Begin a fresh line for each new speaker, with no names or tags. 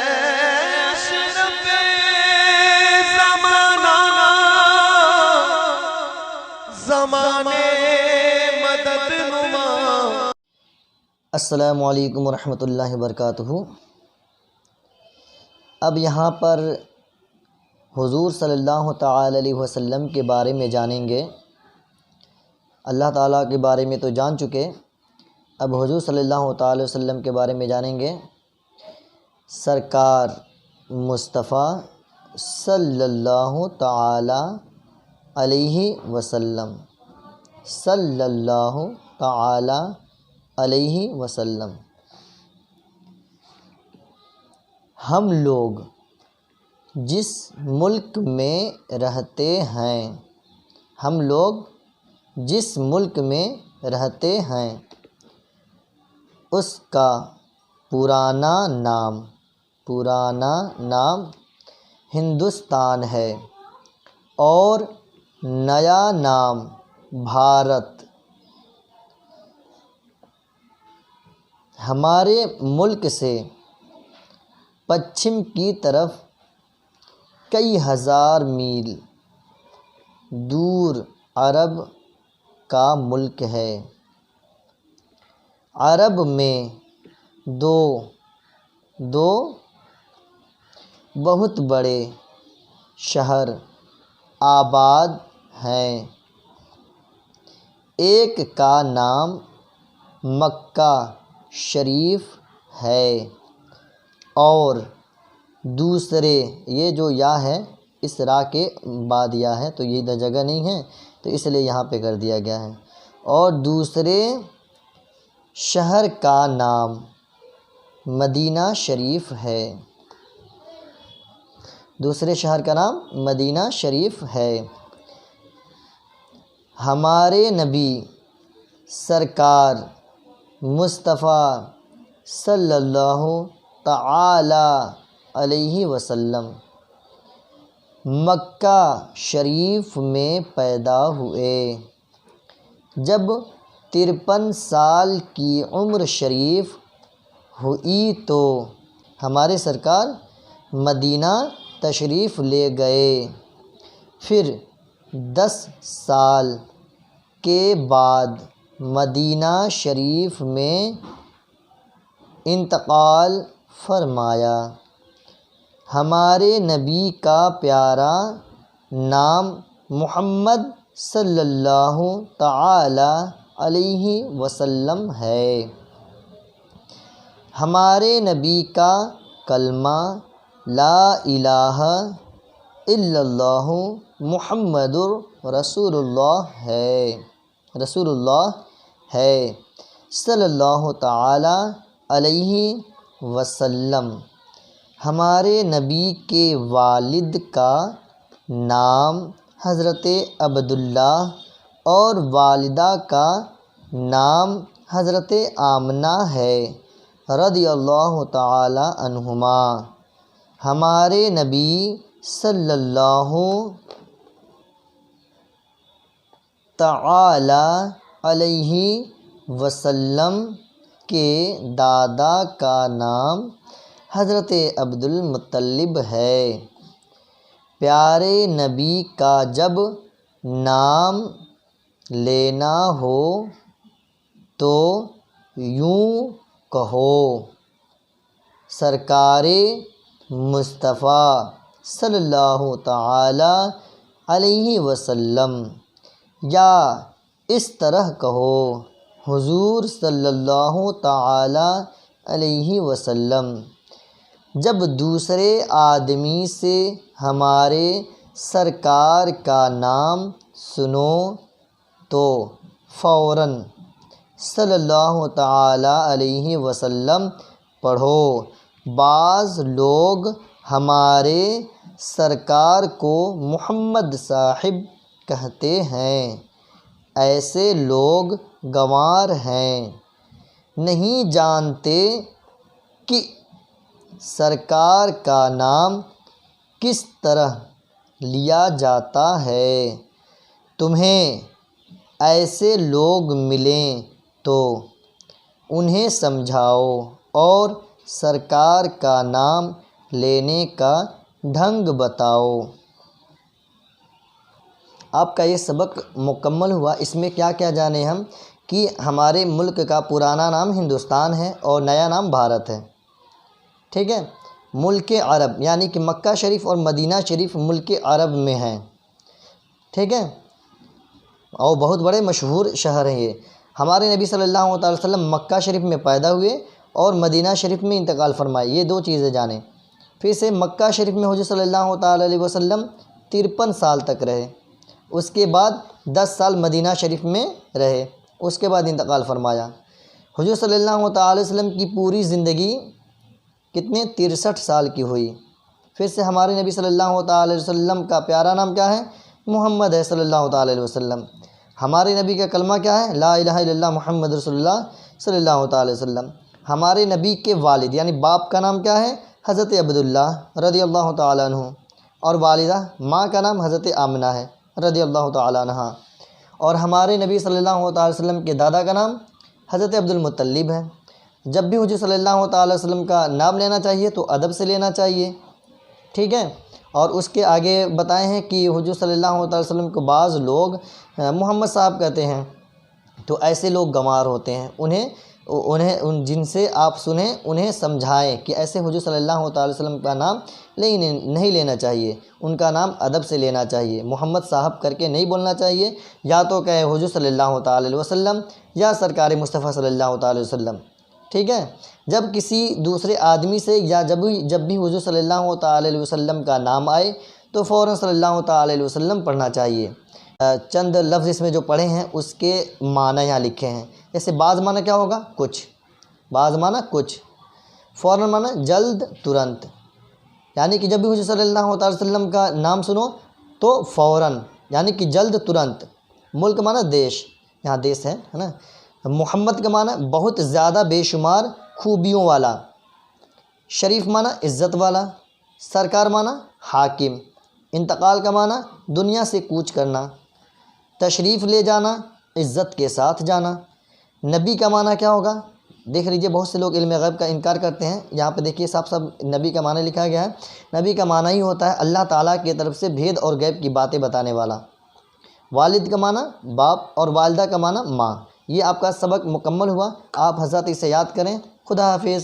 اشرف زمانہ زمانے مدد نما۔
السلام علیکم ورحمۃ اللہ وبرکاتہ۔ اب یہاں پر حضور صلی اللہ تعالی علیہ وسلم کے بارے میں جانیں گے۔ اللہ تعالیٰ کے بارے میں تو جان چکے، اب حضور صلی اللہ تعالی وسلم کے بارے میں جانیں گے۔ سرکار مصطفیٰ صلی اللہ تعالی علیہ وسلم، صلی اللہ تعالی علیہ وسلم۔ ہم لوگ جس ملک میں رہتے ہیں، ہم لوگ جس ملک میں رہتے ہیں اس کا پرانا نام ہندوستان ہے اور نیا نام بھارت۔ ہمارے ملک سے پچھم کی طرف کئی ہزار میل دور عرب کا ملک ہے۔ عرب میں دو بہت بڑے شہر آباد ہیں۔ ایک کا نام مکہ شریف ہے اور دوسرے، یہ جو یا ہے اس را کے بعد یا ہے تو یہ ادھر جگہ نہیں ہے تو اس لیے یہاں پہ کر دیا گیا ہے، اور دوسرے شہر کا نام مدینہ شریف ہے۔ دوسرے شہر کا نام مدینہ شریف ہے۔ ہمارے نبی سرکار مصطفیٰ صلی اللہ تعالی علیہ وسلم مکہ شریف میں پیدا ہوئے۔ جب 53 سال کی عمر شریف ہوئی تو ہمارے سرکار مدینہ تشریف لے گئے۔ پھر 10 سال کے بعد مدینہ شریف میں انتقال فرمایا۔ ہمارے نبی کا پیارا نام محمد صلی اللہ تعالی علیہ وسلم ہے۔ ہمارے نبی کا کلمہ لا الہ الا اللہ محمد رسول اللہ ہے صلی اللہ تعالی علیہ وسلم۔ ہمارے نبی کے والد کا نام حضرت عبداللہ اور والدہ کا نام حضرت آمنہ ہے رضی اللہ تعالی عنہما۔ ہمارے نبی صلی اللہ تعالی علیہ وسلم کے دادا کا نام حضرت عبد المطلب ہے۔ پیارے نبی کا جب نام لینا ہو تو یوں کہو، سرکار مصطفیٰ صلی اللہ تعالی علیہ وسلم، یا اس طرح کہو، حضور صلی اللہ تعالی علیہ وسلم۔ جب دوسرے آدمی سے ہمارے سرکار کا نام سنو تو فوراً صلی اللہ تعالی علیہ وسلم پڑھو۔ بعض لوگ ہمارے سرکار کو محمد صاحب کہتے ہیں، ایسے لوگ گنوار ہیں، نہیں جانتے کہ سرکار کا نام کس طرح لیا جاتا ہے۔ تمہیں ایسے لوگ ملیں تو انہیں سمجھاؤ اور سرکار کا نام لینے کا ڈھنگ بتاؤ۔ آپ کا یہ سبق مکمل ہوا۔ اس میں کیا کیا جانے ہم کہ ہمارے ملک کا پرانا نام ہندوستان ہے اور نیا نام بھارت ہے، ٹھیک ہے۔ ملک عرب یعنی کہ مکہ شریف اور مدینہ شریف ملک عرب میں ہیں، ٹھیک ہے، اور بہت بڑے مشہور شہر ہیں یہ۔ ہمارے نبی صلی اللہ تعالی وسلم مکہ شریف میں پیدا ہوئے اور مدینہ شریف میں انتقال فرمائے، یہ دو چیزیں جانیں۔ پھر سے مکہ شریف میں حضور صلی اللہ تعالی علیہ وسلم 53 سال تک رہے، اس کے بعد 10 سال مدینہ شریف میں رہے، اس کے بعد انتقال فرمایا۔ حضور صلی اللہ تعالی وسلم کی پوری زندگی کتنے 63 سال کی ہوئی۔ پھر سے ہمارے نبی صلی اللہ تعالی علیہ وسلم کا پیارا نام کیا ہے؟ محمد ہے صلی اللہ تعالی علیہ وسلم۔ ہمارے نبی کا کلمہ کیا ہے؟ لا الہ الا اللہ محمد رسول اللہ صلی اللہ تعالی وسلم۔ ہمارے نبی کے والد یعنی باپ کا نام کیا ہے؟ حضرت عبداللہ رضی اللہ تعالی عنہ، اور والدہ ماں کا نام حضرت آمنہ ہے رضی اللہ تعالی عنہ۔ اور ہمارے نبی صلی اللہ تعالی وسلم کے دادا کا نام حضرت عبد المطلب ہے۔ جب بھی حضور صلی اللہ تعالی وسلم کا نام لینا چاہیے تو ادب سے لینا چاہیے، ٹھیک ہے۔ اور اس کے آگے بتائے ہیں کہ حضور صلی اللہ تعالی وسلم کو بعض لوگ محمد صاحب کہتے ہیں، تو ایسے لوگ گنوار ہوتے ہیں، انہیں جن سے آپ سنیں انہیں سمجھائیں کہ ایسے حضور صلی اللہ تعالی وسلم کا نام نہیں لینا چاہیے، ان کا نام ادب سے لینا چاہیے، محمد صاحب کر کے نہیں بولنا چاہیے، یا تو کہیں حضور صلی اللہ تعالی علیہ وسلم یا سرکار مصطفیٰ صلی اللہ تعالی وسلم، ٹھیک ہے۔ جب کسی دوسرے آدمی سے یا جب بھی حضور صلی اللہ تعالی علیہ وسلم کا نام آئے تو فوراً صلی اللہ تعالی علیہ وسلم پڑھنا چاہیے۔ چند لفظ اس میں جو پڑھے ہیں اس کے معنی یہاں لکھے ہیں۔ جیسے بعض معنی کیا ہوگا؟ کچھ، بعض معنی کچھ، فوراً معنی جلد، ترنت، یعنی کہ جب بھی حضور صلی اللہ تعالی وسلم کا نام سنو تو فوراً یعنی کہ جلد ترنت۔ ملک معنی دیش، یہاں دیش ہے نا۔ محمد کا معنی بہت زیادہ بے شمار خوبیوں والا۔ شریف معنی عزت والا۔ سرکار معنی حاکم۔ انتقال کا معنی دنیا سے کوچ کرنا۔ تشریف لے جانا، عزت کے ساتھ جانا۔ نبی کا معنی کیا ہوگا؟ دیکھ لیجئے بہت سے لوگ علم غیب کا انکار کرتے ہیں، یہاں پہ دیکھیے صاحب نبی کا معنی لکھا گیا ہے۔ نبی کا معنی ہی ہوتا ہے اللہ تعالیٰ کی طرف سے بھید اور غیب کی باتیں بتانے والا۔ والد کا معنی باپ اور والدہ کا معنی ماں۔ یہ آپ کا سبق مکمل ہوا، آپ حضرات اسے یاد کریں۔ خدا حافظ۔